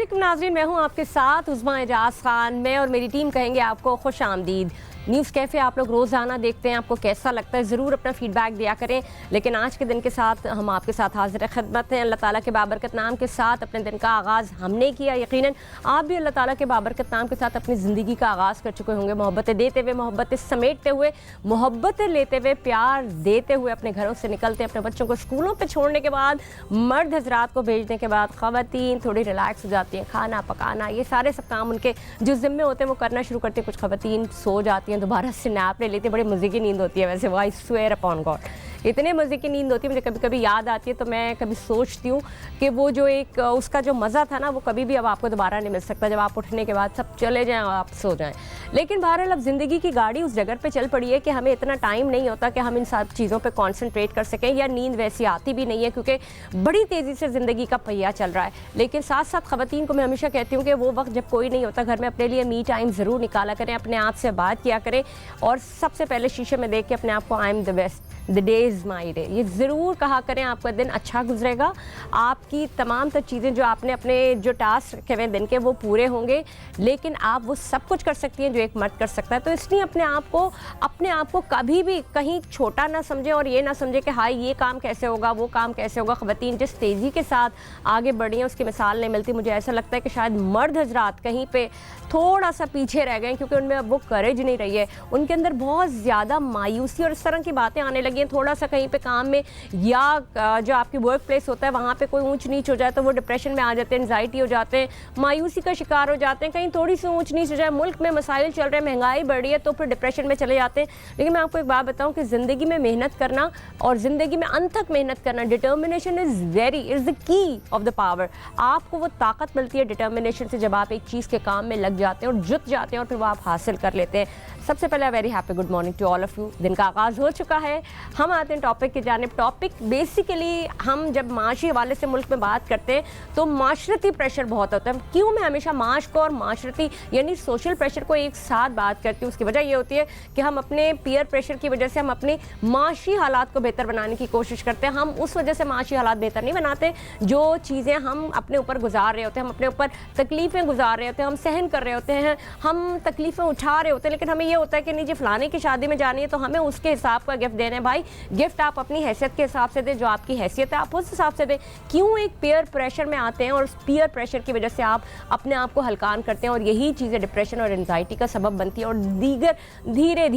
वालेकुम नाज़रीन, मैं हूं आपके साथ उज़्मा एजाज खान। मैं और मेरी टीम कहेंगे आपको खुश आमदीद। न्यूज़ कैफ़े आप लोग रोज़ाना देखते हैं, आपको कैसा लगता है ज़रूर अपना फ़ीडबैक दिया करें। लेकिन आज के दिन के साथ हम आपके साथ हाज़िर खिदमत हैं। अल्लाह ताला के बाबरकत नाम के साथ अपने दिन का आगाज़ हमने किया, यकीनन आप भी अल्लाह ताला के बाबरकत नाम के साथ अपनी ज़िंदगी का आगाज़ कर चुके होंगे। मोहब्बतें देते हुए, मोहब्बतें समेटते हुए, मोहब्बतें लेते हुए, प्यार देते हुए अपने घरों से निकलते हैं। अपने बच्चों को स्कूलों पर छोड़ने के बाद, मर्द हज़रात को भेजने के बाद ख़वातीन थोड़ी रिलैक्स हो जाती हैं। खाना पकाना, ये सारे सब काम उनके जो ज़िम्मे होते हैं वो करना शुरू करती हैं। कुछ ख़वातीन सो जाती हैं, दोबारा स्नैप ले लेती है। बड़ी मज़े की नींद होती है वैसे, वो आई स्वेयर अपॉन गॉड, इतने मज़े की नींद होती है। मुझे कभी कभी याद आती है तो मैं कभी सोचती हूँ कि वो जो एक उसका जो मज़ा था ना, वो कभी भी अब आपको दोबारा नहीं मिल सकता। जब आप उठने के बाद सब चले जाएं और आप सो जाएं। लेकिन बहरहाल अब ज़िंदगी की गाड़ी उस जगह पे चल पड़ी है कि हमें इतना टाइम नहीं होता कि हम इन सब चीज़ों पे कंसंट्रेट कर सकें, या नींद वैसी आती भी नहीं है क्योंकि बड़ी तेज़ी से ज़िंदगी का पहिया चल रहा है। लेकिन साथ साथ ख़वातीन को मैं हमेशा कहती हूँ कि वो वक्त जब कोई नहीं होता घर में, अपने लिए मी टाइम ज़रूर निकाला करें, अपने आप से बात किया करें और सबसे पहले शीशे में देख के अपने आप को I am the best, the day is my day, ये ज़रूर कहा करें। आपका दिन अच्छा गुजरेगा, आपकी तमाम तर चीज़ें जो आपने अपने जो टास्क रखे हुए दिन के वो पूरे होंगे। लेकिन आप वो सब कुछ कर सकती हैं जो एक मर्द कर सकता है। तो इसलिए अपने आप को कभी भी कहीं छोटा ना समझें और ये ना समझें कि हाँ ये काम कैसे होगा, वो काम कैसे होगा। ख़वातीन जिस तेज़ी के साथ आगे बढ़ी हैं उसकी मिसाल नहीं मिलती। मुझे ऐसा लगता है कि शायद मर्द हजरात कहीं पे थोड़ा सा पीछे रह गए क्योंकि उनमें अब वो करेज नहीं रही है। उनके अंदर बहुत ज़्यादा मायूसी और इस तरह की बातें आने लगी हैं। थोड़ा सा कहीं पे काम में या जो आपकी वर्क प्लेस होता है वहाँ पे कोई ऊंच नीच हो जाए तो वो डिप्रेशन में आ जाते हैं, एंजाइटी हो जाते हैं, मायूसी का शिकार हो जाते हैं। कहीं थोड़ी सी ऊंच नीच हो जाए, मुल्क में मसाइल चल रहे हैं, महंगाई बढ़ रही है, तो फिर डिप्रेशन में चले जाते हैं। लेकिन मैं आपको एक बात बताऊँ कि ज़िंदगी में मेहनत करना और ज़िंदगी में अंत तक मेहनत करना, determination is the key of the power. आपको वो ताकत मिलती है डिटर्मिनेशन से जब आप एक चीज़ के काम में लग जाते हैं और जुट जाते हैं और फिर वो आप हासिल कर लेते हैं। सबसे पहले very happy good morning to all of you. दिन का आगाज़ हो चुका है, हम आते हैं टॉपिक की जानिब। टॉपिक बेसिकली हम जब माशी हवाले से मुल्क में बात करते हैं तो माशरती प्रेशर बहुत होता है। क्यों मैं हमेशा माश को और माशरती यानी सोशल प्रेशर को एक साथ बात करती हूँ, उसकी वजह ये होती है कि हम अपने पीयर प्रेशर की वजह से हम अपने माशी हालात को बेहतर बनाने की कोशिश करते हैं। हम उस वजह से माशी हालात बेहतर नहीं बनाते। जो चीज़ें हम अपने ऊपर गुजार रहे होते हैं, हम अपने ऊपर तकलीफ़ें गुजार रहे होते हैं, हम सहन कर रहे होते हैं, हम तकलीफ़ें उठा रहे होते हैं, लेकिन हमें ये होता है कि नहीं जी फलाने की शादी में जानी है तो हमें उसके हिसाब का गिफ्ट देना है। भाई गिफ्ट आप अपनी हैसियत के हिसाब से दें, जो आपकी हैसियत है आप उस हिसाब से दें। क्यों एक पीयर प्रेशर में आते हैं और उस पीयर प्रेशर की वजह से आप अपने आप को हल्कान करते हैं और यही चीज़ें डिप्रेशन और एंजाइटी का सबब बनती है और दीगर धीरे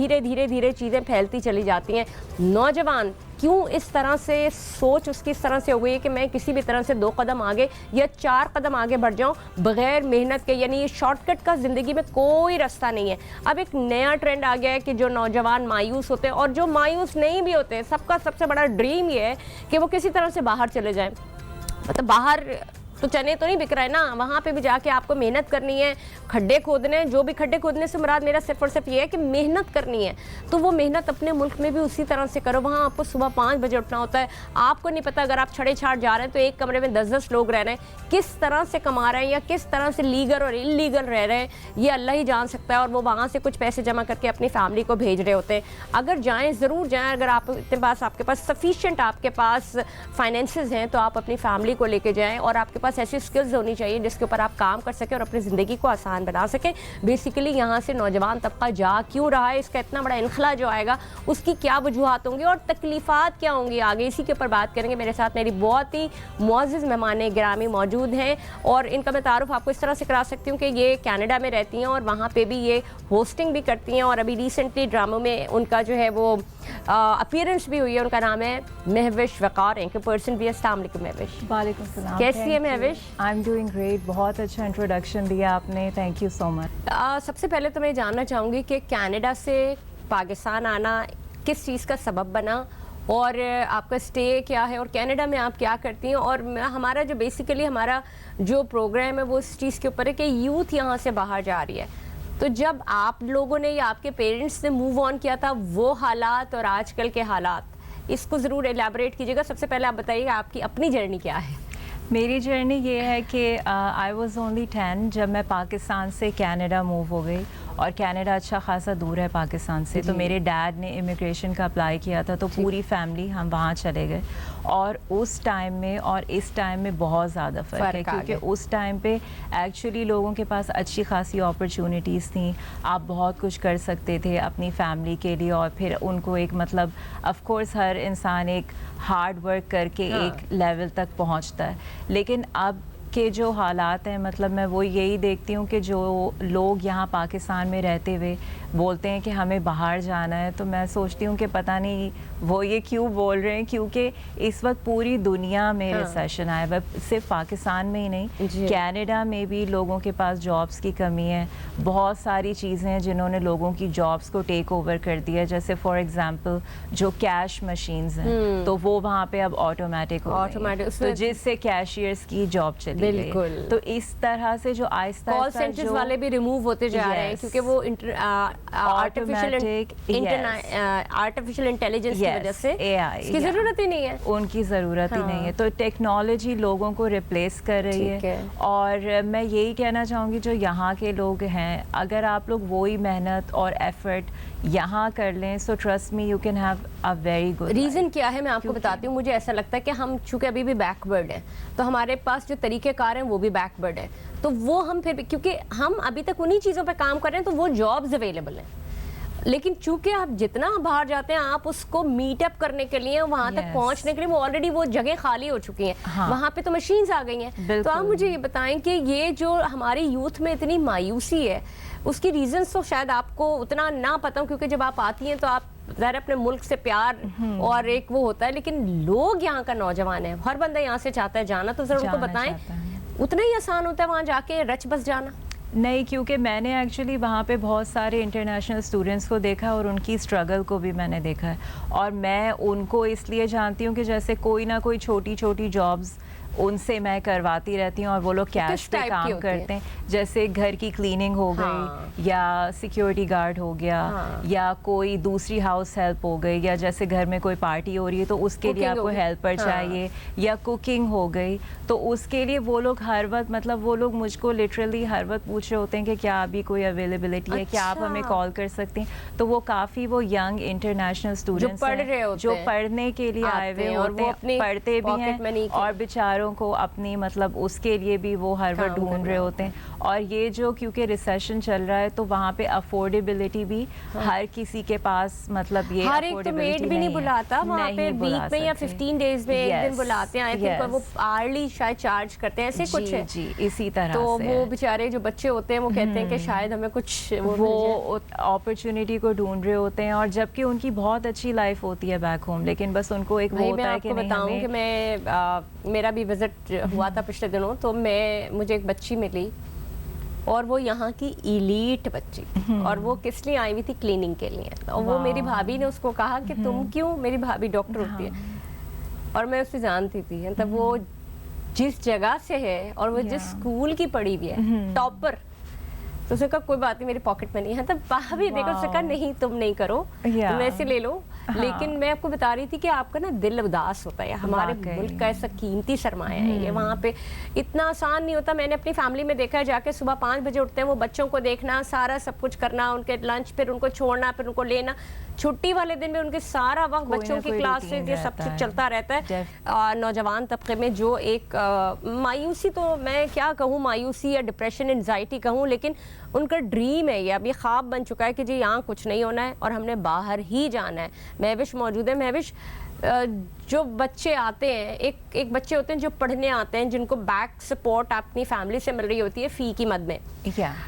धीरे चीज़ें फैलती चली जाती हैं। नौजवान क्यों इस तरह से सोच उसकी इस तरह से हो गई है कि मैं किसी भी तरह से 2 कदम आगे या 4 कदम आगे बढ़ जाऊं बगैर मेहनत के, यानी ये शॉर्टकट का ज़िंदगी में कोई रास्ता नहीं है। अब एक नया ट्रेंड आ गया है कि जो नौजवान मायूस होते हैं और जो मायूस नहीं भी होते हैं, सबका सबसे बड़ा ड्रीम ये है कि वो किसी तरह से बाहर चले जाएं। मतलब बाहर तो चने तो नहीं बिक रहा है ना, वहाँ पे भी जाके आपको मेहनत करनी है, खड्डे खोदने। जो भी खड्डे खोदने से मुराद मेरा सिर्फ और सिर्फ ये है कि मेहनत करनी है। तो वो मेहनत अपने मुल्क में भी उसी तरह से करो। वहाँ आपको सुबह 5 बजे उठना होता है। आपको नहीं पता अगर आप छड़े छाड़ जा रहे हैं तो एक कमरे में 10-10 लोग रह रहे हैं, किस तरह से कमा रहे हैं या किस तरह से लीगल और इलीगल रह रहे हैं ये अल्लाह ही जान सकता है। और वो वहाँ से कुछ पैसे जमा करके अपनी फैमिली को भेज रहे होते हैं। अगर जाएँ ज़रूर जाएँ, अगर आपके पास सफिशिएंट आपके पास फाइनेंसेस हैं तो आप अपनी फैमिली को लेके जाएँ और आपके पास ऐसी स्किल्स होनी चाहिए जिसके ऊपर आप काम कर सकें और अपनी ज़िंदगी को आसान बना सकें। बेसिकली यहाँ से नौजवान तबका जा क्यों रहा है, इसका इतना बड़ा इनखला जो आएगा उसकी क्या वजूहात होंगी और तकलीफ़ात क्या होंगी आगे, इसी के ऊपर बात करेंगे। मेरे साथ मेरी बहुत ही मुअज़्ज़ज़ मेहमान गिरामी मौजूद हैं और इनका मैं तारुफ आपको इस तरह से करा सकती हूँ कि ये कनाडा में रहती हैं और वहाँ पर भी ये होस्टिंग भी करती हैं और अभी रिसेंटली ड्रामों में उनका जो है वो अपीयरेंस भी हुई है। उनका नाम है महविश वक़ार, इनके पर्सन भी। अस्सलाम वालेकुम महविश। वालेकुम सलाम। कैसी है Mahwish? I am doing great. बहुत अच्छा इंट्रोडक्शन दिया आपने, थैंक यू सो मच। सबसे पहले तो मैं जानना चाहूँगी कि कनाडा से पाकिस्तान आना किस चीज़ का सबब बना और आपका स्टे क्या है और कनाडा में आप क्या करती हैं। और हमारा जो बेसिकली हमारा जो प्रोग्राम है वो इस चीज़ के ऊपर है कि यूथ यहाँ से बाहर जा रही है। तो जब आप लोगों ने या आपके पेरेंट्स ने मूव ऑन किया था वो हालात और आजकल के हालात, इसको ज़रूर एलैबोरेट कीजिएगा। सबसे पहले आप बताइएगा आपकी अपनी जर्नी क्या है। मेरी जर्नी ये है कि आई वाज ओनली 10 जब मैं पाकिस्तान से कनाडा मूव हो गई اور کینیڈا اچھا خاصا دور ہے پاکستان سے. تو میرے ڈیڈ نے امیگریشن کا اپلائی کیا تھا, تو پوری فیملی ہم وہاں چلے گئے. اور اس ٹائم میں اور اس ٹائم میں بہت زیادہ فرق ہے, کیونکہ اس ٹائم پہ ایکچولی لوگوں کے پاس اچھی خاصی اپرچونیٹیز تھیں, آپ بہت کچھ کر سکتے تھے اپنی فیملی کے لیے. اور پھر ان کو ایک مطلب آف کورس ہر انسان ایک ہارڈ ورک کر کے ایک لیول تک پہنچتا ہے, لیکن اب کے جو حالات ہیں, مطلب میں وہ یہی دیکھتی ہوں کہ جو لوگ یہاں پاکستان میں رہتے ہوئے بولتے ہیں کہ ہمیں باہر جانا ہے, تو میں سوچتی ہوں کہ پتہ نہیں وہ یہ کیوں بول رہے ہیں, کیونکہ اس وقت پوری دنیا میں ریسیشن آیا ہے, صرف پاکستان میں ہی نہیں, کینیڈا میں بھی لوگوں کے پاس جابس کی کمی ہے. بہت ساری چیزیں ہیں جنہوں نے لوگوں کی جابس کو ٹیک اوور کر دیا, جیسے فار ایگزامپل جو کیش مشینز ہیں تو وہ وہاں پہ اب آٹومیٹک ہو گئی ہیں, تو جس سے کیشیئرس کی جاب چلی گئی. تو اس طرح سے جو آہستہ کال سینٹرز والے بھی ریموو ہوتے جا رہے ہیں, کیونکہ وہ آرٹیفیشل انٹیلیجنس کی وجہ سے اس کی ضرورت ہی نہیں ہے, ان کی ضرورت ہی نہیں ہے. تو ٹیکنالوجی لوگوں کو ریپلیس کر رہی ہے. اور میں یہی کہنا چاہوں گی جو یہاں کے لوگ ہیں, اگر آپ لوگ وہی محنت اور ایفرٹ یہاں کر لیں, so trust me you can have a very good. Reason کیا ہے میں آپ کو بتاتی ہوں. مجھے ایسا لگتا ہے کہ ہم چونکہ ابھی بھی بیکورڈ ہیں, تو ہمارے پاس جو طریقہ کار ہیں وہ بھی بیکورڈ ہیں, تو وہ ہم پھر کیونکہ ہم ابھی تک انہی چیزوں پہ کام کر رہے ہیں, تو وہ جابز اویلیبل ہیں. لیکن چونکہ آپ جتنا باہر جاتے ہیں, آپ اس کو میٹ اپ کرنے کے لیے, وہاں تک پہنچنے کے لیے, وہ آلریڈی وہ جگہ خالی ہو چکی ہیں, وہاں پہ تو مشینز آ گئی ہیں. تو آپ مجھے یہ بتائیں کہ یہ جو ہماری یوتھ میں اتنی مایوسی ہے, اس کی ریزنس تو شاید آپ کو اتنا نہ پتہ ہوں, کیونکہ جب آپ آتی ہیں تو آپ ظاہر اپنے ملک سے پیار اور ایک وہ ہوتا ہے, لیکن لوگ یہاں کا نوجوان ہے, ہر بندہ یہاں سے چاہتا ہے جانا, تو ذرا ان کو بتائیں اتنا ہی آسان ہوتا ہے وہاں جا کے رچ بس جانا؟ نہیں, کیونکہ میں نے ایکچولی وہاں پہ بہت سارے انٹرنیشنل اسٹوڈنٹس کو دیکھا اور ان کی اسٹرگل کو بھی میں نے دیکھا ہے. اور میں ان کو اس لیے جانتی ہوں کہ جیسے کوئی نہ کوئی چھوٹی چھوٹی جابس ان سے میں کرواتی رہتی ہوں, اور وہ لوگ کیش پہ کام کرتے ہیں, جیسے گھر کی کلیننگ ہو گئی, یا سیکیورٹی گارڈ ہو گیا, یا کوئی دوسری ہاؤس ہیلپ ہو گئی, یا جیسے گھر میں کوئی پارٹی ہو رہی ہے تو اس کے لیے آپ کو ہیلپر چاہیے, یا کوکنگ ہو گئی, تو اس کے لیے وہ لوگ ہر وقت مطلب وہ لوگ مجھ کو لٹرلی ہر وقت پوچھ رہے ہوتے ہیں کہ کیا ابھی کوئی اویلیبلٹی ہے, کیا آپ ہمیں کال کر سکتے ہیں. تو وہ کافی وہ ینگ انٹرنیشنل اسٹوڈنٹس ہیں جو پڑھنے کے لیے آئے ہوئے ہوتے ہیں, پڑھتے بھی ہیں, اور بیچاروں کو اپنی مطلب اس کے لیے بھی وہ ہر وقت ڈھونڈ رہے ہوتے ہیں. اور یہ جو کیونکہ ریسیشن چل رہا ہے, تو وہاں پہ افورڈیبلٹی بھی ہر کسی کے پاس مطلب یہ ہر ایک تو میڈ بھی نہیں بلاتا وہاں پہ, ویک میں یا 15 ڈیز میں ایک دن بلاتے ہیں, آئی تھنک وہ آرلی شاید چارج کرتے ہیں, ایسے کچھ ہے. جی اسی طرح تو وہ بیچارے جو بچے ہوتے ہیں وہ کہتے ہیں کہ شاید ہمیں کچھ وہ اپرچونٹی کو ڈھونڈ رہے ہوتے ہیں, اور جبکہ ان کی بہت اچھی لائف ہوتی ہے بیک ہوم, لیکن بس ان کو ایک وہ ہوتا ہے کہ نہیں. بتاؤں کہ میں میرا بھی وزٹ ہوا تھا پچھلے دنوں, تو مجھے ایک بچی ملی, اور وہ یہاں کی ایلیٹ بچی, اور وہ کس لیے آئی ہوئی تھی, کلیننگ کے لیے. اور وہ میری بھابھی نے اس کو کہا کہ تم کیوں, میری بھابھی ڈاکٹر ہوتی ہے, اور میں اسے جانتی تھی, تب وہ جس جگہ سے ہے اور وہ جس اسکول کی پڑھی ہوئی ہے, ٹاپر, تو اس نے کہا کوئی بات نہیں میری پاکٹ میں نہیں ہے. تب بھابھی دیکھو, اس نے کہا نہیں تم نہیں کرو, تم ایسے لے لو. لیکن میں آپ کو بتا رہی تھی کہ آپ کا نا دل اداس ہوتا ہے. ہمارے ملک کا ایسا قیمتی سرمایہ ہے یہ, وہاں پہ اتنا آسان نہیں ہوتا. میں نے اپنی فیملی میں دیکھا ہے, جا کے صبح 5 بجے اٹھتے ہیں, وہ بچوں کو دیکھنا, سارا سب کچھ کرنا, ان کے لنچ, پھر ان کو چھوڑنا, پھر ان کو لینا, چھٹی والے دن میں ان کے سارا وقت بچوں کی کلاس سے یہ سب کچھ چلتا رہتا ہے. نوجوان طبقے میں جو ایک مایوسی, تو میں کیا کہوں, مایوسی یا ڈپریشن, انزائٹی کہوں, لیکن ان کا ڈریم ہے یہ, اب یہ خواب بن چکا ہے کہ جی یہاں کچھ نہیں ہونا ہے اور ہم نے باہر ہی جانا ہے. مہوش موجود ہے. مہوش, جو بچے آتے ہیں, ایک بچے ہوتے ہیں جو پڑھنے آتے ہیں, جن کو بیک سپورٹ اپنی فیملی سے مل رہی ہوتی ہے فی کی مد میں,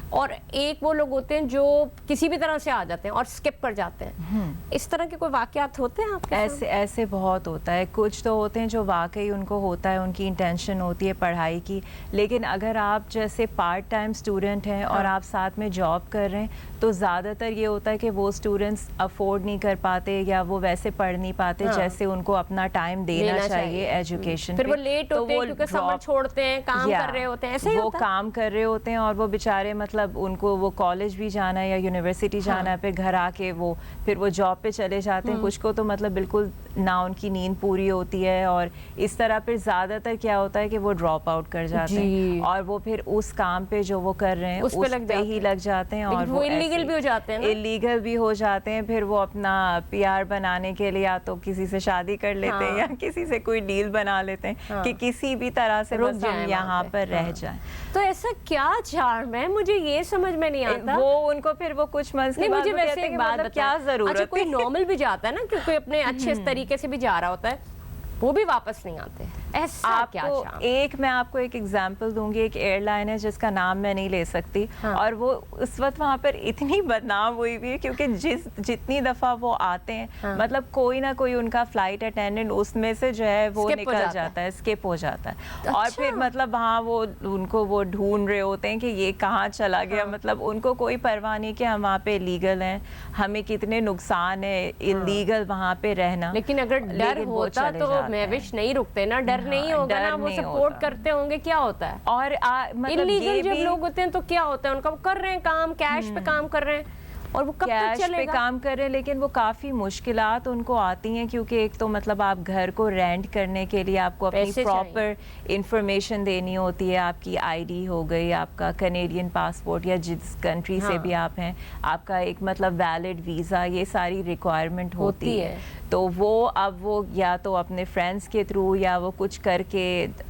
اور ایک وہ لوگ ہوتے ہیں جو کسی بھی طرح سے آ جاتے ہیں اور اسکپ کر جاتے ہیں. اس طرح کے کوئی واقعات ہوتے ہیں آپ کے؟ ایسے بہت ہوتا ہے. کچھ تو ہوتے ہیں جو واقعی ان کو ہوتا ہے, ان کی انٹینشن ہوتی ہے پڑھائی کی, لیکن اگر آپ جیسے پارٹ ٹائم اسٹوڈنٹ ہیں اور آپ ساتھ میں جاب کر رہے ہیں, تو زیادہ تر یہ ہوتا ہے کہ وہ اسٹوڈنٹس افورڈ نہیں کر پاتے, یا وہ ویسے پڑھ نہیں پاتے جیسے ان کو اپنا ٹائم دینا چاہیے ایجوکیشن. پھر وہ لیٹ ہوتے ہیں کیونکہ سمر چھوڑتے ہیں, کام کر رہے ہوتے ہیں, ایسے ہی وہ کام کر رہے ہوتے ہیں, اور وہ بیچارے مطلب ان کو وہ کالج بھی جانا ہے یا یونیورسٹی جانا ہے, پھر گھر آ کے وہ پھر وہ جاب پہ چلے جاتے ہیں. کچھ کو تو مطلب بالکل ना उनकी नींद पूरी होती है, और इस तरह फिर ज़्यादातर क्या होता है कि वो ड्रॉप आउट कर जाते हैं और वो फिर उस काम पे जो वो कर रहे हैं उस पे ही लग जाते हैं, और वो इलीगल भी हो जाते हैं, इलीगल भी हो जाते हैं। फिर वो अपना PR बनाने के लिए या तो किसी से शादी कर लेते हैं या किसी से कोई डील बना लेते हैं कि किसी भी तरह से बस हम यहाँ पर रह जाएं। तो ऐसा क्या चार्म है, मुझे ये समझ में नहीं आता। वो उनको फिर वो कुछ मंथ के बाद मुझे वैसे एक बात क्या जरूरत है। अच्छा, कोई नॉर्मल भी जाता है ना, क्योंकि अपने अच्छे तरीके से भी जा रहा होता है, वो भी वापस नहीं आते, ऐसा क्या चार्म? मैं आपको एक एग्जांपल दूंगी। एक एयरलाइन है जिसका नाम मैं नहीं ले सकती, और वो उस वक्त वहाँ पर इतनी बदनाम हुई हुई है क्योंकि जितनी दफ़ा वो आते हैं मतलब कोई ना कोई उनका फ्लाइट अटेंडेंट उसमें से जो है वो निकल जाता है, स्किप हो जाता है। अच्छा। और फिर मतलब वहाँ वो उनको वो ढूंढ रहे होते हैं कि ये कहाँ चला गया। मतलब उनको कोई परवाह नहीं कि हम वहाँ पे लीगल हैं, हमें कितने नुकसान है इलीगल वहाँ पे रहना। लेकिन अगर डर होता तो महविश नहीं रुकते ना, डर नहीं होगा ना, वो सपोर्ट करते होंगे। क्या होता है और मतलब इलीगल जब लोग होते हैं तो क्या होता है, उनका वो कर रहे हैं काम, कैश पे काम कर रहे हैं, और वो कब तक चलेगा? पे काम कर रहे हैं, लेकिन वो काफ़ी मुश्किलात उनको आती हैं क्योंकि एक तो मतलब आप घर को रेंट करने के लिए आपको अपनी प्रॉपर इंफॉर्मेशन देनी होती है। आपकी ID हो गई, आपका कनेडियन पासपोर्ट या जिस कंट्री से भी आप हैं, आपका एक मतलब वैलिड वीज़ा, ये सारी रिक्वायरमेंट होती है। तो वो अब वो या तो अपने फ्रेंड्स के थ्रू या वो कुछ करके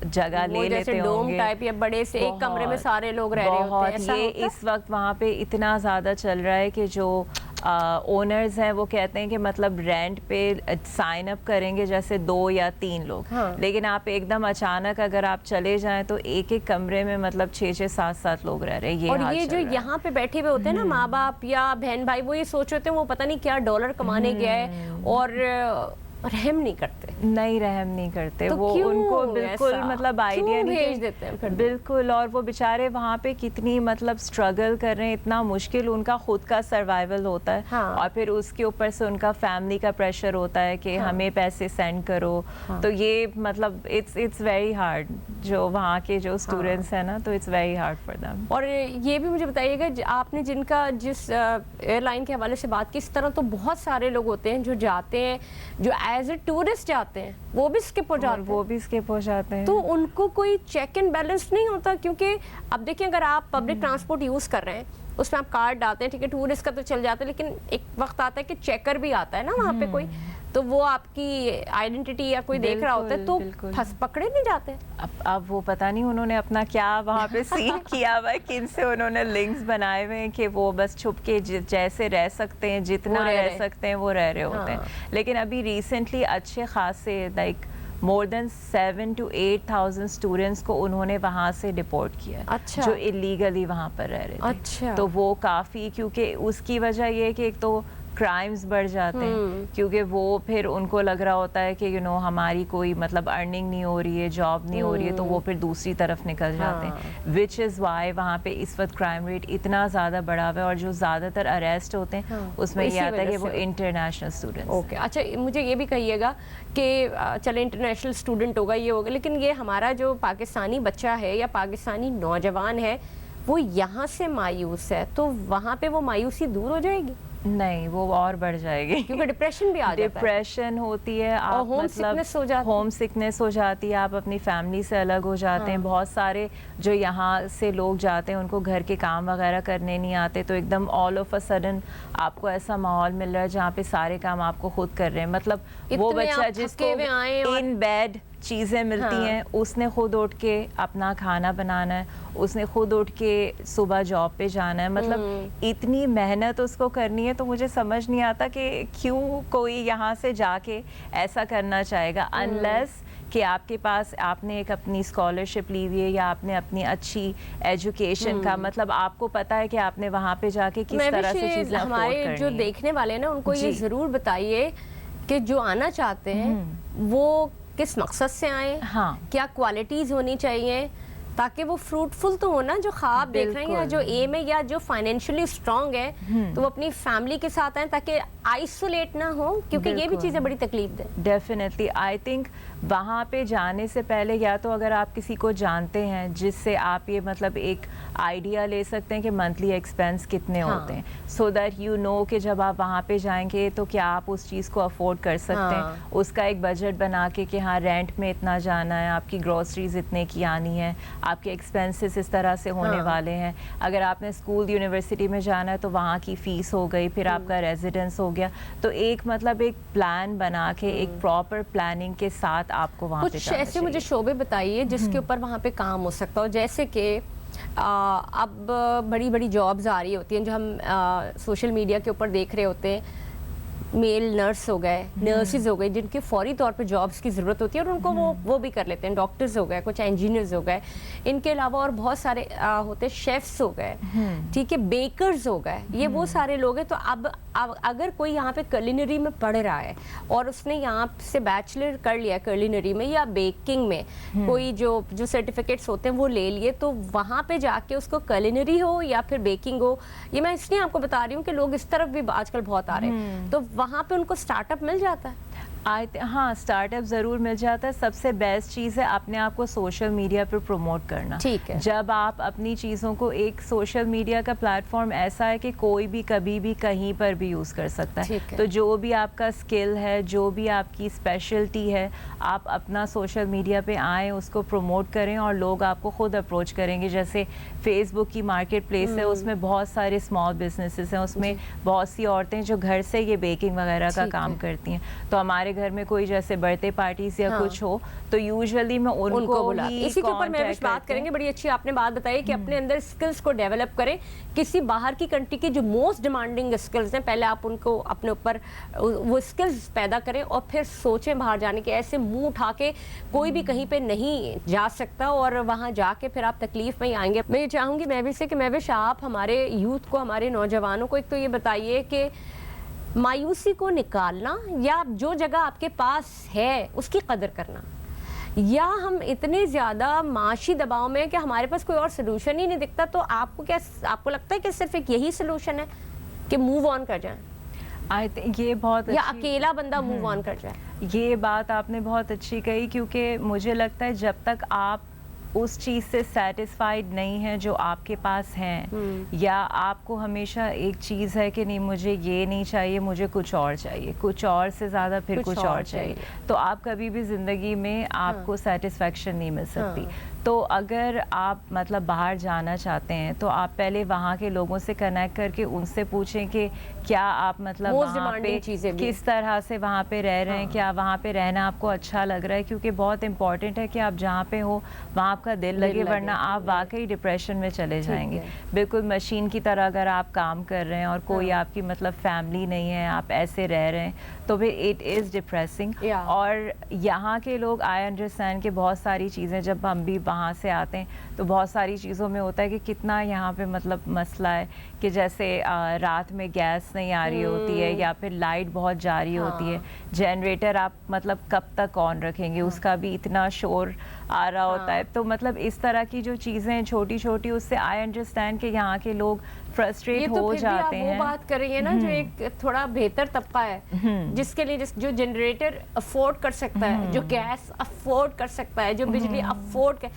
जगह ले लेते होंगे, टाइप या बड़े से एक कमरे में सारे लोग रह रहे होते हैं। ये इस वक्त वहाँ पे इतना ज़्यादा चल रहा है कि जो ओनर्स हैं वो कहते हैं कि मतलब रेंट पे साइन अप करेंगे जैसे 2 या 3 लोग, लेकिन आप एकदम अचानक अगर आप चले जाएं तो एक एक कमरे में मतलब 6-6, 7-7 लोग रह रहे हैं। और ये जो यहाँ पे बैठे हुए होते हैं ना माँ बाप या बहन भाई, वो ये सोच होते हैं वो पता नहीं क्या डॉलर कमाने गया है, और रहम नहीं करते, तो वो उनको बिल्कुल मतलब आइडिया नहीं भेज देते हैं फिर। बिल्कुल, और वो बेचारे वहाँ पे कितनी मतलब स्ट्रगल कर रहे हैं, इतना मुश्किल उनका खुद का सर्वाइवल होता है। और फिर उसके ऊपर से उनका फैमिली का प्रेशर होता है कि हमें पैसे सेंड करो। तो ये मतलब इट्स वेरी हार्ड जो वहाँ के जो स्टूडेंट्स हैं ना, तो it's very hard for them. और ये भी मुझे बताइएगा, आपने जिस एयरलाइन के हवाले से बात की, इस तरह तो बहुत सारे लोग होते हैं जो जाते हैं, जो एज ए टूरिस्ट जाते हैं, वो भी स्किप हो जाते हैं। तो उनको कोई चेक एंड बैलेंस नहीं होता? क्योंकि अब देखिए, अगर आप पब्लिक ट्रांसपोर्ट यूज़ कर रहे हैं, उसमें आप कार्ड डालते हैं, ठीक है, टूरिस्ट का तो चल जाता है, लेकिन एक वक्त आता है कि चेकर भी आता है ना वहाँ पे कोई, तो वो आपकी आइडेंटिटी या कोई देख रहा होता है, तो पकड़े नहीं जाते। अब वो पता नहीं उन्होंने अपना क्या वहाँ पे सीन किया हुआ है, किन से उन्होंने लिंक्स बनाए हुए हैं कि वो बस छुप के जैसे रह सकते हैं, जितना रह सकते हैं वो रह रहे होते हैं। लेकिन अभी रिसेंटली अच्छे खासे like more than 7,000 to 8,000 students को उन्होंने वहाँ से डिपोर्ट किया। अच्छा। जो इलीगली वहाँ पर रह रहे थे। अच्छा। तो वो काफ़ी, क्योंकि उसकी वजह ये है कि एक तो क्राइम्स बढ़ जाते हैं, क्योंकि वो फिर उनको लग रहा होता है कि हमारी कोई मतलब अर्निंग नहीं हो रही है, जॉब नहीं हो रही है, तो वो फिर दूसरी तरफ निकल जाते हैं। विच इज़ वाई वहाँ पे इस वक्त क्राइम रेट इतना ज़्यादा बढ़ा हुआ है, और जो ज़्यादातर अरेस्ट होते हैं उसमें ये आता है कि वो इंटरनेशनल स्टूडेंट्स। ओके, अच्छा, मुझे ये भी कहिएगा कि चले इंटरनेशनल स्टूडेंट होगा, ये होगा, लेकिन ये हमारा जो पाकिस्तानी बच्चा है या पाकिस्तानी नौजवान है, वो यहाँ से मायूस है, तो वहाँ पे वो मायूसी दूर हो जाएगी? नहीं, वो और बढ़ जाएगी, क्योंकि डिप्रेशन भी आ जाता है। डिप्रेशन होती है, आप होम सिकनेस हो जाती है, आप अपनी फैमिली से अलग हो जाते हैं। बहुत सारे जो यहाँ से लोग जाते हैं उनको घर के काम वगैरह करने नहीं आते, तो एकदम ऑल ऑफ अ सडन आपको ऐसा माहौल मिल रहा है जहाँ पे सारे काम आपको खुद कर रहे हैं। मतलब वो बच्चा जिसको इन बेड चीज़ें मिलती हैं, उसने खुद उठ के अपना खाना बनाना है, उसने खुद उठ के सुबह जॉब पे जाना है, मतलब इतनी मेहनत उसको करनी है। तो मुझे समझ नहीं आता कि क्यों कोई यहाँ से जाके ऐसा करना चाहेगा, अनलेस कि आपके पास आपने एक अपनी स्कॉलरशिप ली हुई है या आपने अपनी अच्छी एजुकेशन का मतलब आपको पता है कि आपने वहाँ पे जाके किस तरह से चीज़ें अफोर्ड करनी है। हमारे जो देखने वाले हैं ना, उनको ये ज़रूर बताइए कि जो आना चाहते हैं वो किस मकसद से आए, क्या क्वालिटीज़ होनी चाहिए, ताकि वो फ्रूटफुल तो हो ना, जो ख्वाब देख रहे हैं या जो एम है या जो फाइनेंशियली स्ट्रांग है तो वो अपनी फैमिली के साथ आए ताकि आइसोलेट ना हो, क्योंकि ये भी चीज़ें बड़ी तकलीफ दे। डेफिनेटली आई थिंक वहाँ पे जाने से पहले या तो अगर आप किसी को जानते हैं जिससे आप ये मतलब एक आइडिया ले सकते हैं कि मंथली एक्सपेंस कितने होते हैं, सो दैट यू नो कि जब आप वहाँ पे जाएंगे तो क्या आप उस चीज़ को अफोर्ड कर सकते हैं। उसका एक बजट बना के कि हाँ रेंट में इतना जाना है, आपकी ग्रोसरीज इतने की आनी है, आपके एक्सपेंसेस इस तरह से होने वाले हैं। अगर आपने स्कूल यूनिवर्सिटी में जाना है तो वहाँ की फ़ीस हो गई, फिर आपका रेजिडेंस हो गया। तो एक मतलब एक प्लान बना के एक प्रॉपर प्लानिंग के साथ आपको वहाँ पे कुछ ऐसे मुझे शोबे बताइए जिसके ऊपर वहाँ पे काम हो सकता हो, जैसे कि अब बड़ी बड़ी जॉब्स आ रही होती हैं जो हम सोशल मीडिया के ऊपर देख रहे होते हैं, मेल नर्स हो गए, नर्सिस हो गए जिनकी फौरी तौर पे जॉब्स की ज़रूरत होती है और उनको वो भी कर लेते हैं, डॉक्टर्स हो गए, कुछ इंजीनियर्स हो गए, इनके अलावा और बहुत सारे होते, शेफ्स हो गए, ठीक है, बेकर्स हो गए, ये वो सारे लोग हैं। तो अब अगर कोई यहाँ पे कुलिनरी में पढ़ रहा है और उसने यहाँ से बैचलर कर लिया कुलिनरी में या बेकिंग में, कोई जो सर्टिफिकेट्स होते हैं वो ले लिए, तो वहाँ पे जाके उसको कुलिनरी हो या फिर बेकिंग हो, ये मैं इसलिए आपको बता रही हूँ कि लोग इस तरफ भी आजकल बहुत आ रहे हैं, तो वहाँ पे उनको स्टार्टअप मिल जाता है। हाँ स्टार्टअप ज़रूर मिल जाता है। सबसे बेस्ट चीज़ है अपने आप को सोशल मीडिया पर प्रमोट करना। ठीक है, जब आप अपनी चीज़ों को, एक सोशल मीडिया का प्लेटफॉर्म ऐसा है कि कोई भी कभी भी कहीं पर भी यूज़ कर सकता है। तो जो भी आपका स्किल है, जो भी आपकी स्पेशलिटी है, आप अपना सोशल मीडिया पे आएँ, उसको प्रमोट करें और लोग आपको खुद अप्रोच करेंगे। जैसे फेसबुक की मार्केट प्लेस है, उसमें बहुत सारे स्मॉल बिजनेसेस हैं, उसमें बहुत सी औरतें जो घर से ये बेकिंग वगैरह का काम करती हैं। तो हमारे घर में कोई जैसे बर्थडे पार्टीज या कुछ हो तो यूजुअली मैं उनको बुला, इसी के ऊपर मैं बात करेंगे। बड़ी अच्छी आपने बात बताई कि अपने अंदर स्किल्स को डेवलप करें। किसी बाहर की कंट्री की जो मोस्ट डिमांडिंग स्किल्स हैं, पहले आप उनको अपने ऊपर वो स्किल्स पैदा करें और फिर सोचें बाहर जाने के। ऐसे मुंह उठा के कोई भी कहीं पे नहीं जा सकता और वहां जाके फिर आप तकलीफ में ही आएंगे। मैं ये चाहूंगी महविश से कि महविश आप हमारे यूथ को, हमारे नौजवानों को एक तो ये बताइए कि मायूसी को निकालना या जो जगह आपके पास है उसकी कदर करना, या हम इतने ज़्यादा माशी दबाव में कि हमारे पास कोई और सोल्यूशन ही नहीं दिखता, तो आपको लगता है कि सिर्फ एक यही सोल्यूशन है कि मूव ऑन कर जाएं? आई थिंक ये बहुत या अकेला बंदा मूव ऑन कर जाए? ये बात आपने बहुत अच्छी कही, क्योंकि मुझे लगता है जब तक आप उस चीज़ से सेटिस्फाइड नहीं है जो आपके पास हैं, या आपको हमेशा एक चीज़ है कि नहीं मुझे ये नहीं चाहिए, मुझे कुछ और चाहिए, कुछ और से ज़्यादा फिर कुछ और चाहिए, तो आप कभी भी ज़िंदगी में आपको सेटिस्फेक्शन नहीं मिल सकती। तो अगर आप मतलब बाहर जाना चाहते हैं तो आप पहले वहाँ के लोगों से कनेक्ट करके उनसे पूछें कि क्या आप मतलब वहाँ पे किस तरह से वहाँ पे रह रहे हैं, क्या वहाँ पे रहना आपको अच्छा लग रहा है, क्योंकि बहुत इंपॉर्टेंट है कि आप जहाँ पे हो वहाँ आपका दिल लगे, वरना आप वाकई डिप्रेशन में चले जाएंगे। बिल्कुल मशीन की तरह अगर आप काम कर रहे हैं और कोई आपकी मतलब फैमिली नहीं है, आप ऐसे रह रहे हैं, तो फिर इट इज़ डिप्रेसिंग। और यहाँ के लोग, आई अंडरस्टैंड कि बहुत सारी चीज़ें जब हम भी वहाँ से आते हैं तो बहुत सारी चीज़ों में होता है कि कितना यहाँ पे मतलब मसला है कि जैसे रात में गैस नहीं आ रही होती है, या फिर लाइट बहुत जा रही होती है, जनरेटर आप मतलब कब तक ऑन रखेंगे, उसका भी इतना शोर आ रहा होता है। तो मतलब इस तरह की जो चीज़ें छोटी छोटी, उससे आई अंडरस्टैंड कि यहाँ के लोग फ्रस्ट्रेट हो जाते हैं। वो बात कर रही है ना जो एक थोड़ा बेहतर तबका है, जिसके लिए जो जनरेटर अफोर्ड कर सकता है, जो गैस अफोर्ड कर सकता है, जो बिजली अफोर्ड कर,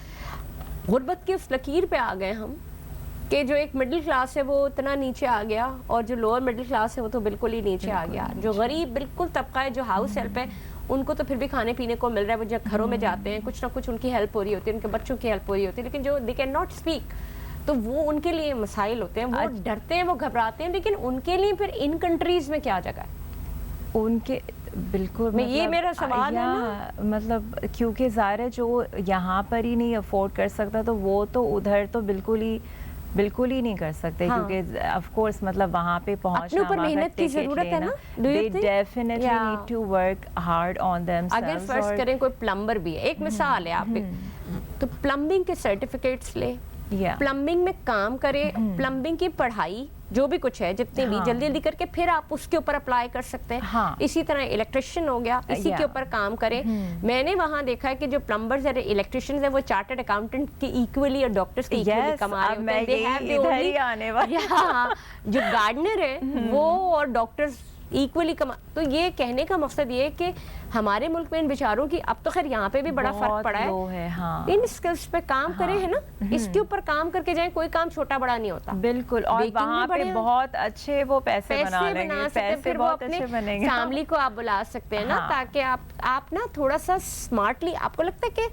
गुर्बत की उस लकीर पे आ गए हम कि जो एक मिडिल क्लास है वो इतना नीचे आ गया और जो लोअर मिडिल क्लास है वो तो बिल्कुल ही नीचे आ गया। जो गरीब बिल्कुल तबका है, जो हाउस हेल्प है, उनको तो फिर भी खाने पीने को मिल रहा है, वो जब घरों में जाते हैं कुछ ना कुछ उनकी हेल्प हो रही होती है, उनके बच्चों की हेल्प हो रही होती है, लेकिन जो दे कैन नॉट स्पीक, तो वो उनके लिए मसाइल होते हैं, वो डरते हैं, वो घबराते हैं। लेकिन उनके लिए फिर इन कंट्रीज में क्या जगह है उनके? बिल्कुल, मतलब, ये मेरा सवाल है ना, मतलब क्योंकि ज़ाहिर है जो यहाँ पर ही नहीं अफोर्ड कर सकता तो वो तो उधर तो बिल्कुल ही नहीं कर सकते। क्योंकि ऑफ कोर्स मतलब वहाँ पे पहुँचना, अपने मेहनत की जरूरत है ना, they definitely need to work hard on themselves। अगर फर्स्ट करें कोई प्लम्बर भी है, एक मिसाल है आप, तो प्लम्बिंग के सर्टिफिकेट्स ले, प्लम्बिंग में काम करे, प्लम्बिंग की पढ़ाई جو بھی کچھ ہے جتنے بھی جلدی جلدی کر کے پھر آپ اس کے اوپر اپلائی کر سکتے ہیں. اسی طرح الیکٹریشین ہو گیا, اسی کے اوپر کام کریں. میں نے وہاں دیکھا ہے کہ جو پلمبرز اور الیکٹریشینز ہیں وہ چارٹرڈ اکاؤنٹنٹ کی ایکولی اور ڈاکٹرز کی ایکولی کما رہے ہوتے ہیں. جو گارڈنر ہیں وہ اور ڈاکٹرز ایکولی کما. تو یہ کہنے کا مقصد یہ ہے کہ ہمارے ملک میں ان بیچاروں کی اب تو خیر یہاں پہ بھی بڑا فرق پڑا ہے, ان سکلز پہ کام کریں ہے نا, اس کے اوپر کام کر کے جائیں. کوئی کام چھوٹا بڑا نہیں ہوتا. بالکل. اور وہاں پہ بہت اچھے وہ پیسے بنا سکتے, پھر وہ اپنے فیملی کو آپ بلا سکتے ہیں نا, تاکہ آپ نا تھوڑا سا اسمارٹلی, آپ کو لگتا ہے کہ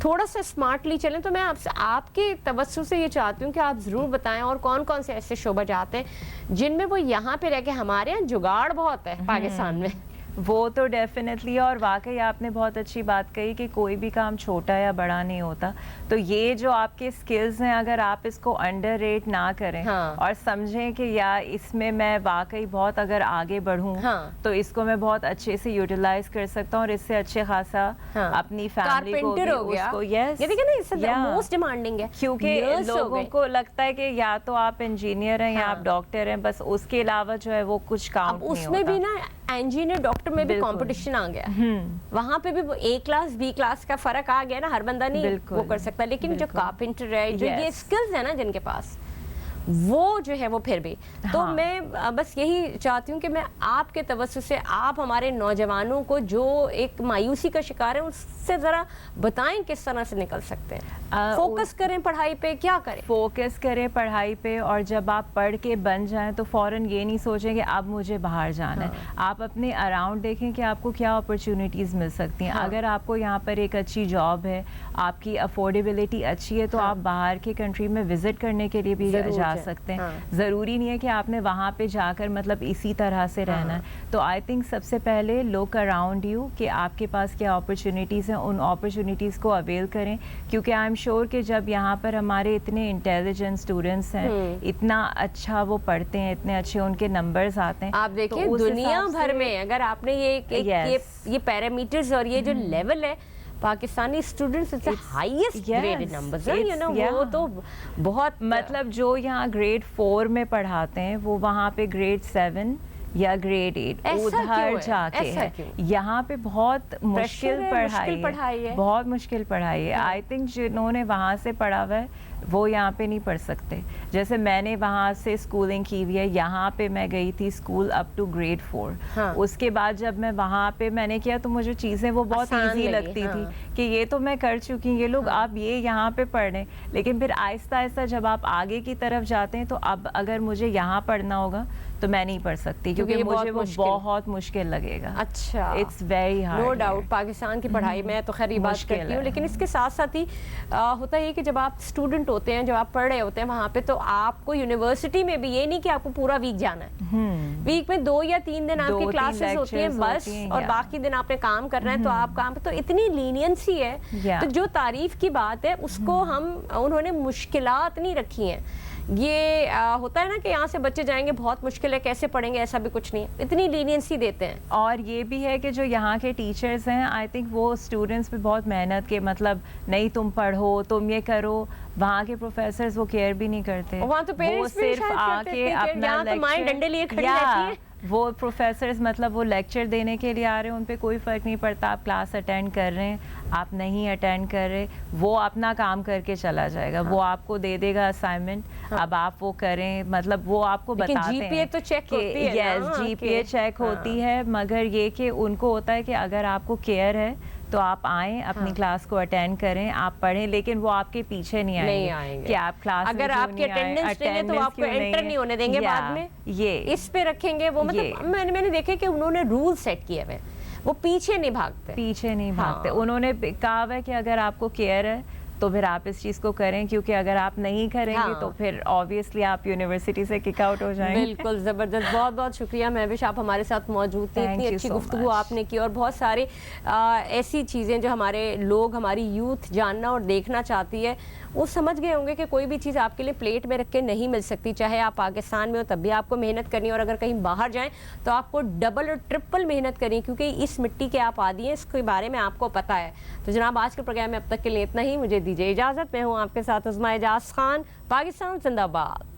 تھوڑا سا اسمارٹلی چلیں. تو میں آپ سے آپ کے توسط سے یہ چاہتی ہوں کہ آپ ضرور بتائیں اور کون کون سے ایسے شعبہ جات ہیں جن میں وہ یہاں پہ رہ کے, ہمارے یہاں جگاڑ بہت ہے پاکستان میں. وہ تو ڈیفینیٹلی. اور واقعی آپ نے بہت اچھی بات کہی کہ کوئی بھی کام چھوٹا یا بڑا نہیں ہوتا. تو یہ جو آپ کے اسکلز ہیں اگر آپ اس کو انڈر ریٹ نہ کریں اور سمجھیں کہ یا اس میں میں واقعی بہت اگر آگے بڑھوں تو اس کو میں بہت اچھے سے یوٹیلائز کر سکتا ہوں اور اس سے اچھے خاصا اپنی فیملی کو بھی اس کو. یس, موسٹ ڈیمانڈنگ ہے کیونکہ لوگوں کو لگتا ہے کہ یا تو آپ انجینئر ہیں یا آپ ڈاکٹر ہیں, بس اس کے علاوہ جو ہے وہ کچھ کام نہیں ہوتا. اس میں بھی نا انجینئر ڈاکٹر میں بھی کمپٹیشن آ گیا, وہاں پہ بھی اے کلاس بی کلاس کا فرق آ گیا نا, ہر بندہ نہیں وہ کر سکتا. لیکن جو کارپینٹر ہے, جو یہ اسکلز ہیں نا جن کے پاس, وہ جو ہے وہ پھر بھی. تو میں بس یہی چاہتی ہوں کہ میں آپ کے توسط سے آپ ہمارے نوجوانوں کو جو ایک مایوسی کا شکار ہے اس سے ذرا بتائیں کس طرح سے نکل سکتے ہیں. فوکس کریں پڑھائی پہ, کیا کریں؟ فوکس کریں پڑھائی پہ, اور جب آپ پڑھ کے بن جائیں تو فوراً یہ نہیں سوچیں کہ اب مجھے باہر جانا ہے. آپ اپنے اراؤنڈ دیکھیں کہ آپ کو کیا اپرچونیٹیز مل سکتی ہیں. اگر آپ کو یہاں پر ایک اچھی جاب ہے, آپ کی افورڈیبلٹی اچھی ہے, تو آپ باہر کے کنٹری میں وزٹ کرنے کے لیے بھی جا سکتے ہیں. ضروری نہیں ہے کہ آپ نے وہاں پہ جا کر مطلب اسی طرح سے رہنا ہے. تو آئی تھنک سب سے پہلے لک اراؤنڈ یو کہ آپ کے پاس کیا اپرچونیٹیز ہیں, ان اپرچونیٹیز کو اویل کریں. کیونکہ آئی ایم شیور کہ جب یہاں پر ہمارے اتنے انٹیلیجنٹ اسٹوڈنٹس ہیں, اتنا اچھا وہ پڑھتے ہیں, اتنے اچھے ان کے نمبرز آتے ہیں. آپ دیکھیں دنیا بھر میں اگر آپ نے یہ پیرامیٹرز اور یہ جو لیول ہے Pakistani students highest grade numbers ہیں, وہ تو بہت مطلب جو یہاں گریڈ 4 میں پڑھاتے ہیں وہ وہاں پہ گریڈ 7 یا گریڈ 8 ادھر جا کے ہے. یہاں پہ بہت مشکل پڑھائی ہے, بہت مشکل پڑھائی ہے. آئی تھنک جنہوں نے وہاں سے پڑھا ہوا ہے وہ یہاں پہ نہیں پڑھ سکتے. جیسے میں نے وہاں سے اسکولنگ کی ہوئی ہے, یہاں پہ میں گئی تھی اسکول اپ ٹو گریڈ 4. اس کے بعد جب میں وہاں پہ میں نے کیا تو مجھے چیزیں وہ بہت ایزی لگتی تھی کہ یہ تو میں کر چکی ہوں, یہ لوگ آپ یہ یہاں پہ پڑھ رہے ہیں. لیکن پھر آہستہ آہستہ جب آپ آگے کی طرف جاتے ہیں تو اب اگر مجھے یہاں پڑھنا ہوگا تو میں نہیں پڑھ سکتی کیونکہ مجھے وہ بہت مشکل لگے گا. اچھا, it's very hard. No doubt Pakistan کی پڑھائی میں تو خیر یہ بات کرتی ہوں, لیکن اس کے ساتھ ساتھ ہی ہوتا ہے کہ جب آپ اسٹوڈنٹ ہوتے ہیں, جب آپ پڑھ رہے ہوتے ہیں وہاں پہ, تو آپ کو یونیورسٹی میں بھی یہ نہیں کہ آپ کو پورا ویک جانا ہے. ویک میں 2 یا 3 دن آپ کی کلاسز ہوتی ہیں بس, اور باقی دن آپ نے کام کرنا ہے. تو آپ کام تو اتنی لینینسی ہے, تو جو تعریف کی بات ہے اس کو انہوں نے مشکلات نہیں رکھی ہیں. یہ ہوتا ہے نا کہ یہاں سے بچے جائیں گے بہت مشکل ہے, کیسے پڑھیں گے, ایسا بھی کچھ نہیں ہے, اتنی لینینسی دیتے ہیں. اور یہ بھی ہے کہ جو یہاں کے ٹیچرز ہیں آئی تھنک وہ اسٹوڈنٹس پہ بہت محنت کے, مطلب نہیں تم پڑھو, تم یہ کرو. وہاں کے پروفیسرز وہ کیئر بھی نہیں کرتے, وہاں تو پیرنٹس بھی صرف آ کے اپنا ڈنڈے لیے کھڑی رہتی ہیں. وہ پروفیسرز مطلب وہ لیکچر دینے کے لیے آ رہے ہیں, ان پہ کوئی فرق نہیں پڑتا آپ کلاس اٹینڈ کر رہے ہیں آپ نہیں اٹینڈ کر رہے. وہ اپنا کام کر کے چلا جائے گا, وہ آپ کو دے دے گا اسائنمنٹ, اب آپ وہ کریں. مطلب وہ آپ کو بتاتے ہیں جی پی اے تو چیک ہوتی ہے. یس, جی پی اے چیک ہوتی ہے, مگر یہ کہ ان کو ہوتا ہے کہ اگر آپ کو کیئر ہے تو آپ آئیں اپنی کلاس کو اٹینڈ کریں, آپ پڑھیں, لیکن وہ آپ کے پیچھے نہیں آئیں گے کہ آپ کلاس اگر آپ کی اٹینڈنس نہیں ہے تو آپ کو انٹر نہیں ہونے دیں گے بعد میں, یہ اس پہ رکھیں گے. وہ مطلب میں نے دیکھا کہ انہوں نے رول سیٹ کیے ہوئے, وہ پیچھے نہیں بھاگتے. انہوں نے کہا ہے کہ اگر آپ کو کیئر ہے تو پھر آپ اس چیز کو کریں, کیونکہ اگر آپ نہیں کریں گے تو پھر آبویسلی آپ یونیورسٹی سے کک آؤٹ ہو جائیں گے. بالکل زبردست, بہت بہت شکریہ مہوش, آپ ہمارے ساتھ موجود تھے, اتنی اچھی گفتگو آپ نے کی, اور بہت سارے ایسی چیزیں جو ہمارے لوگ, ہماری یوتھ جاننا اور دیکھنا چاہتی ہے, وہ سمجھ گئے ہوں گے کہ کوئی بھی چیز آپ کے لیے پلیٹ میں رکھ کے نہیں مل سکتی. چاہے آپ پاکستان میں ہو تب بھی آپ کو محنت کرنی ہے, اور اگر کہیں باہر جائیں تو آپ کو ڈبل اور ٹرپل محنت کرنی, کیونکہ اس مٹی کے آپ عادی ہیں, اس کے بارے میں آپ کو پتہ ہے. تو جناب آج کے پروگرام میں اب تک کے لیے اتنا ہی, مجھے دیجیے اجازت. میں ہوں آپ کے ساتھ عظمیٰ اعجاز خان. پاکستان زندہ باد.